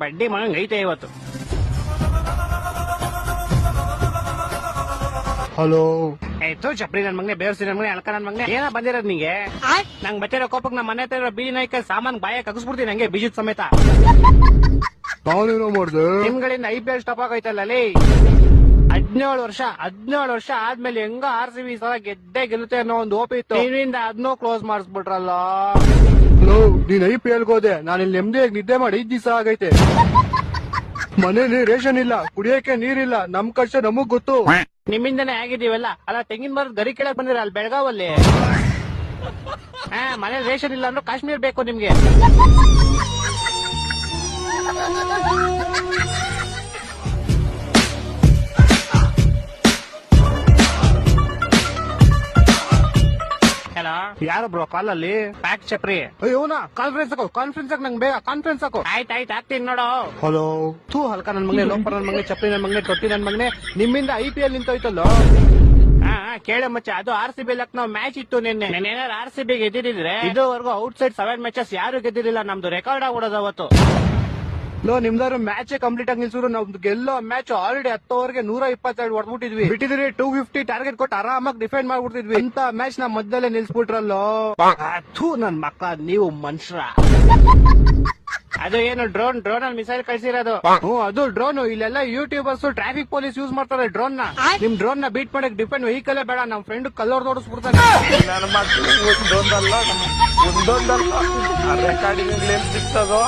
ಬಡ್ಡಿ ಮಗಂಗ್ ಐತೆ ಇವತ್ತು. ಹಲೋ. ಆಯ್ತು ಚಪ್ರಿ ನನ್ ಮಗನೆ, ಬೇರ್ಸಿ ನನ್ ಮಗನೆ, ಅಳ್ಕ ನನ್ ಮಗನೆ, ಏನ ಬಂದಿರೋದ್ ನಿಂಗೆ? ನಂಗ್ ಬಚ್ಚಿರೋ ಕೋಪಕ್ ನಮ್ಮ ಮನೆ ಹತ್ರ ಇರೋ ಬೀದಿ ನಾಯ್ಕ ಸಾಮಾನ್ ಬಾಯ ಕಗಿಸ್ಬಿಡ್ತೀನಿ ನಂಗೆ ಬೀಜದ ಸಮೇತ. ನಾನೇನೋ ಮಾಡ್ದೆ? ನಿಮ್ಗಳಿಂದ IPL ಸ್ಟಾಪ್ ಆಗೈತಲ್ಲ ಅಲ್ಲಿ. 17 ವರ್ಷ ಆದ್ಮೇಲೆ ಹೆಂಗ RCB ಸಲ ಗೆದ್ದೇ ಗೆಲ್ಲುತ್ತೆ ಅನ್ನೋ ಒಂದು ಓಪಿ ಇತ್ತು. ನೀವಿಂದ ಅದನ್ನೂ ಕ್ಲೋಸ್ ಮಾಡಿಸ್ಬಿಟ್ರಲ್ಲ. ಹಲೋ, ನೀನ್ IPL ಹೋದೆ, ನಾನು ಇಲ್ಲಿ ನೆಮ್ಮದಿಯಾಗಿ ನಿದ್ದೆ ಮಾಡಿ 5 ದಿವಸ ಆಗೈತೆ. ಮನೇಲಿ ರೇಷನ್ ಇಲ್ಲ, ಕುಡಿಯಕ್ಕೆ ನೀರಿಲ್ಲ, ನಮ್ ಕಷ್ಟ ನಮಗ್ ಗೊತ್ತು. ನಿಮ್ಮಿಂದನೇ ಆಗಿದೀವಲ್ಲ. ಅಲ್ಲ ತೆಂಗಿನ ಮರದ ಗರಿ ಕೆಳಕ್ ಬಂದಿರ ಅಲ್ಲಿ ಬೆಳಗಾವಲ್ಲಿ. ಮನೇಲಿ ರೇಷನ್ ಇಲ್ಲ ಅಂದ್ರೆ ಕಾಶ್ಮೀರ್ ಬೇಕು ನಿಮ್ಗೆ. ಯಾರು ಬ್ರೋ ಕಾಲಲ್ಲಿ? ಪ್ಯಾಕ್ ಚಪ್ರಿ. ಅಯ್ಯೋನಾ, ಕಾನ್ಫರೆನ್ಸ್ ನಂಗೆ ಬೇಗ ಕಾನ್ಫರೆನ್ಸ್ ಹಾಕು. ಆಯ್ತಾಯ್ತು ಆಗ್ತೀನಿ ನೋಡು. ಹಲೋ. ತೂ ಹಲ್ಕ ನನ್ ಮಗನೆ, ಲೋಪರ್ ನನ್ ಮಗನೆ, ಚಪ್ರಿ ನನ್ ಮಗನೆ, ತೊಟ್ಟಿ ನನ್ ಮಗನೆ, ನಿಮ್ಮಿಂದ IPL ನಿಂತೋಯ್ತಲ್ಲ. ಕೇಳ ಮಚ್ಚ, ಅದು RCB ಲಕ್ನೋ ಮ್ಯಾಚ್ ಇತ್ತು ನಿನ್ನೆ. ಏನಾದ್ರು RCB ಗೆದ್ದಿದ್ರೆ ಇದುವರೆಗೂ ಔಟ್ಸೈಡ್ 7 ಮ್ಯಾಚಸ್ ಯಾರು ಗೆದ್ದಿರಲಿಲ್ಲ. ನಮ್ದು ರೆಕಾರ್ಡ್ ಆಗ್ಬಿಡೋದು ಅವತ್ತು. ನಿಮ್ದಾರು ಮ್ಯಾಚ್ ಕಂಪ್ಲೀಟ್ ಆಗಿ ನಿಲ್ಸಿದ್ರು, ನಮ್ದು ಗೆಲ್ಲೋ ಮ್ಯಾಚ್ ಆಲ್ರೆಡಿ 10 ಓವರ್ಗೆ 122 ಹೊಡೆದ್ಬಿಟ್ಟಿದ್ವಿ. ಬಿಟ್ಟಿದ್ರೆ 250 ಟಾರ್ಗೆಟ್ ಕೊಟ್ಟು ಆರಾಮಾಗಿ ಡಿಫೆಂಡ್ ಮಾಡ್ಬಿಡ್ತಿದ್ವಿ. ಇಂತ ಮ್ಯಾಚ್ ನಾ ಮಧ್ಯದಲ್ಲೇ ನಿಲ್ಸ್ಬಿಟ್ರಲ್ಲೋ. ಥೂ ನನ್ ಮಕ್ಕ, ನೀವು ಮನುಷ್ಯರ. ಅದು ಏನು ಡ್ರೋನ್ ಅಲ್ಲಿ ಮಿಸೈಲ್ ಕಳ್ಸಿರೋದು. ಅದು ಡ್ರೋನ್. ಇಲ್ಲೆಲ್ಲ ಯೂಟ್ಯೂಬರ್ಸ್ ಟ್ರಾಫಿಕ್ ಪೊಲೀಸ್ ಯೂಸ್ ಮಾಡ್ತಾರೆ ಡ್ರೋನ್ ನ. ನಿಮ್ ಡ್ರೋನ್ ನ ಬೀಟ್ ಮಾಡಕ್ ಡಿಫೆಂಡ್ ವೆಹಿಕಲ್ ಬೇಡ, ನಮ್ ಫ್ರೆಂಡ್ ಕಲ್ಲೋರ್ ನೋಡಿಸ್ಬಿಡ್ತಾನೆ. ಒಂದೊಂದಲ್ಲ ರೆಕಾರ್ಡಿಂಗ್ ಸಿಗ್ತದೋ